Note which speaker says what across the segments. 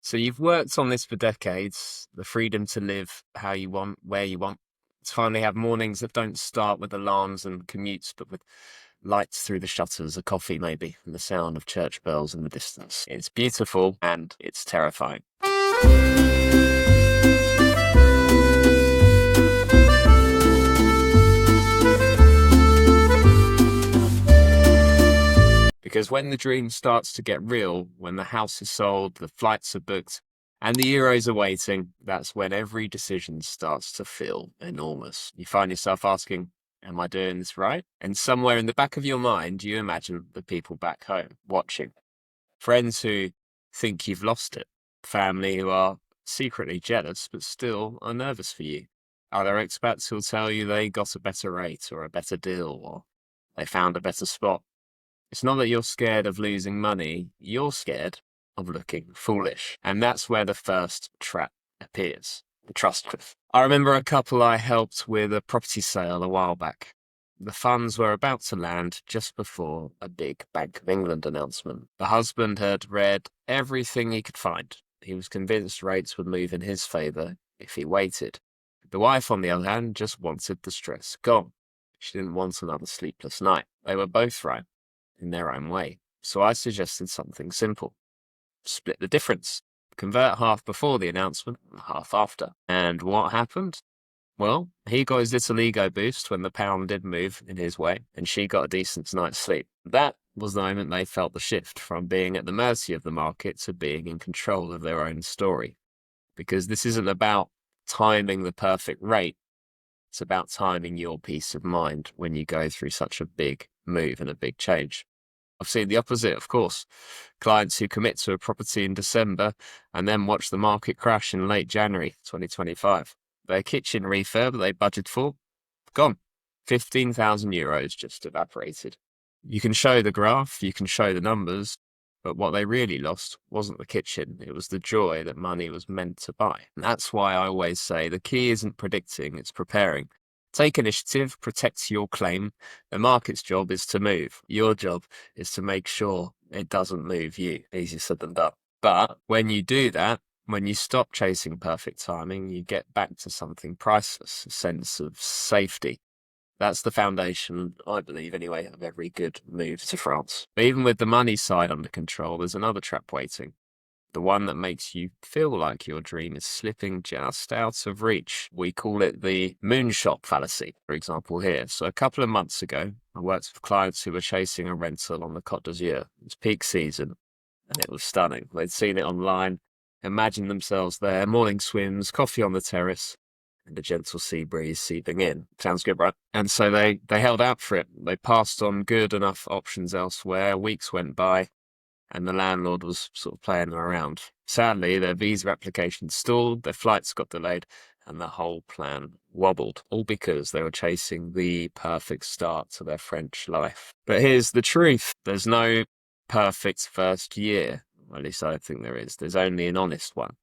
Speaker 1: So you've worked on this for decades, the freedom to live how you want, where you want. To finally have mornings that don't start with alarms and commutes, but with lights through the shutters, a coffee maybe, and the sound of church bells in the distance. It's beautiful and it's terrifying. Because when the dream starts to get real, when the house is sold, the flights are booked, and the euros are waiting, that's when every decision starts to feel enormous. You find yourself asking, am I doing this right? And somewhere in the back of your mind, you imagine the people back home watching. Friends who think you've lost it. Family who are secretly jealous, but still are nervous for you. Other expats who'll tell you they got a better rate or a better deal or they found a better spot. It's not that you're scared of losing money, you're scared of looking foolish. And that's where the first trap appears, the trust cliff. I remember a couple I helped with a property sale a while back. The funds were about to land just before a big Bank of England announcement. The husband had read everything he could find. He was convinced rates would move in his favour if he waited. The wife, on the other hand, just wanted the stress gone. She didn't want another sleepless night. They were both right in their own way. So I suggested something simple. Split the difference. Convert half before the announcement and half after. And what happened? Well, he got his little ego boost when the pound did move in his way, and she got a decent night's sleep. That was the moment they felt the shift from being at the mercy of the market to being in control of their own story. Because this isn't about timing the perfect rate. It's about timing your peace of mind when you go through such a big move and a big change. I've seen the opposite, of course. Clients who commit to a property in December and then watch the market crash in late January 2025. Their kitchen refurb they budgeted for, gone. €15,000 just evaporated. You can show the graph, you can show the numbers, but what they really lost wasn't the kitchen, it was the joy that money was meant to buy. And that's why I always say the key isn't predicting, it's preparing. Take initiative, protect your claim. The market's job is to move. Your job is to make sure it doesn't move you. Easier said than done. But when you do that, when you stop chasing perfect timing, you get back to something priceless, a sense of safety. That's the foundation, I believe anyway, of every good move to France. But even with the money side under control, there's another trap waiting. The one that makes you feel like your dream is slipping just out of reach. We call it the Moonshot Fallacy, for example, here. So a couple of months ago, I worked with clients who were chasing a rental on the Côte d'Azur. It was peak season, and it was stunning. They'd seen it online, imagined themselves there, morning swims, coffee on the terrace, and a gentle sea breeze seeping in. Sounds good, right? And so they held out for it. They passed on good enough options elsewhere. Weeks went by, and the landlord was sort of playing them around. Sadly, their visa application stalled, their flights got delayed, and the whole plan wobbled, all because they were chasing the perfect start to their French life. But here's the truth. There's no perfect first year. Well, at least I think there is. There's only an honest one.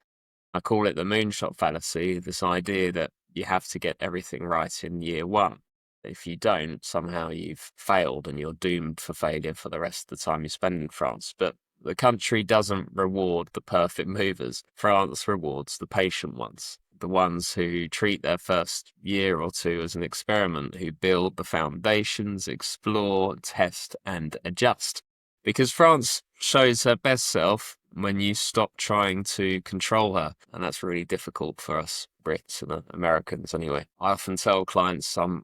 Speaker 1: I call it the Moonshot Fallacy, this idea that you have to get everything right in year one. If you don't, somehow you've failed and you're doomed for failure for the rest of the time you spend in France. But the country doesn't reward the perfect movers. France rewards the patient ones, the ones who treat their first year or two as an experiment, who build the foundations, explore, test, and adjust. Because France shows her best self when you stop trying to control her. And that's really difficult for us Brits and Americans anyway. I often tell clients I'm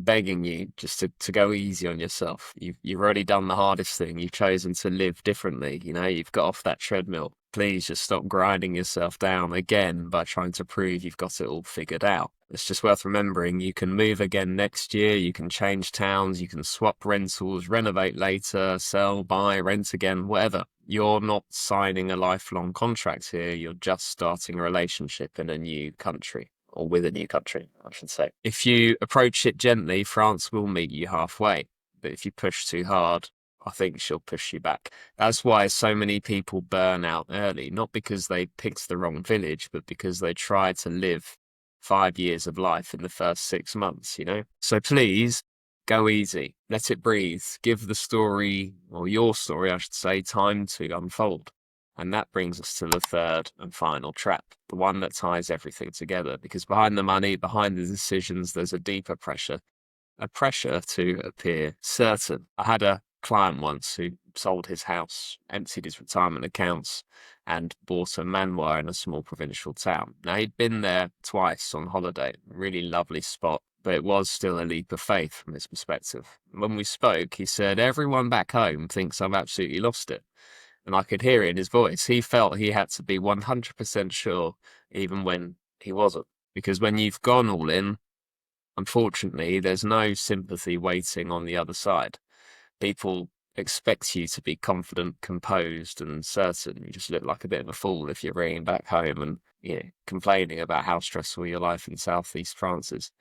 Speaker 1: begging you just to go easy on yourself. You've already done the hardest thing. You've chosen to live differently. You've got off that treadmill. Please just stop grinding yourself down again by trying to prove you've got it all figured out. It's just worth remembering you can move again next year. You can change towns. You can swap rentals, renovate later, sell, buy, rent again, whatever. You're not signing a lifelong contract here. You're just starting a relationship in a new country. Or with a new country, I should say. If you approach it gently, France will meet you halfway. But if you push too hard, I think she'll push you back. That's why so many people burn out early, not because they picked the wrong village, but because they tried to live 5 years of life in the first 6 months, So please, go easy. Let it breathe. Give the story, or your story, I should say, time to unfold. And that brings us to the third and final trap, the one that ties everything together. Because behind the money, behind the decisions, there's a deeper pressure, a pressure to appear certain. I had a client once who sold his house, emptied his retirement accounts, and bought a manoir in a small provincial town. Now, he'd been there twice on holiday, a really lovely spot, but it was still a leap of faith from his perspective. When we spoke, he said, everyone back home thinks I've absolutely lost it. And I could hear it in his voice. He felt he had to be 100% sure, even when he wasn't. Because when you've gone all in, unfortunately, there's no sympathy waiting on the other side. People expect you to be confident, composed, and certain. You just look like a bit of a fool if you're ringing back home and complaining about how stressful your life in Southeast France is.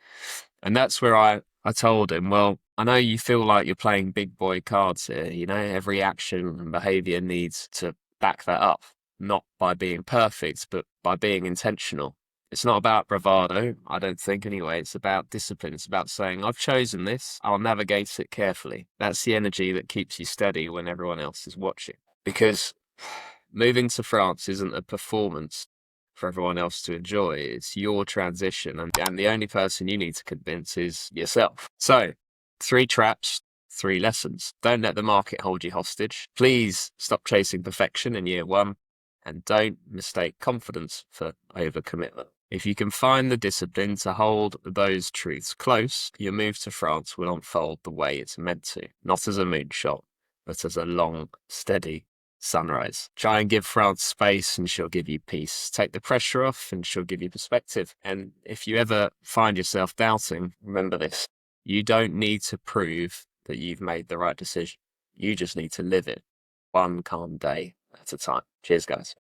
Speaker 1: And that's where I told him, well, I know you feel like you're playing big boy cards here. Every action and behavior needs to back that up, not by being perfect, but by being intentional. It's not about bravado, I don't think anyway. It's about discipline. It's about saying, I've chosen this, I'll navigate it carefully. That's the energy that keeps you steady when everyone else is watching. Because moving to France isn't a performance for everyone else to enjoy. It's your transition, and the only person you need to convince is yourself. So, 3 traps, 3 lessons. Don't let the market hold you hostage. Please stop chasing perfection in year 1, and don't mistake confidence for overcommitment. If you can find the discipline to hold those truths close, your move to France will unfold the way it's meant to, not as a moonshot, but as a long, steady sunrise. Try and give France space and she'll give you peace. Take the pressure off and she'll give you perspective. And if you ever find yourself doubting, remember this. You don't need to prove that you've made the right decision. You just need to live it one calm day at a time. Cheers, guys.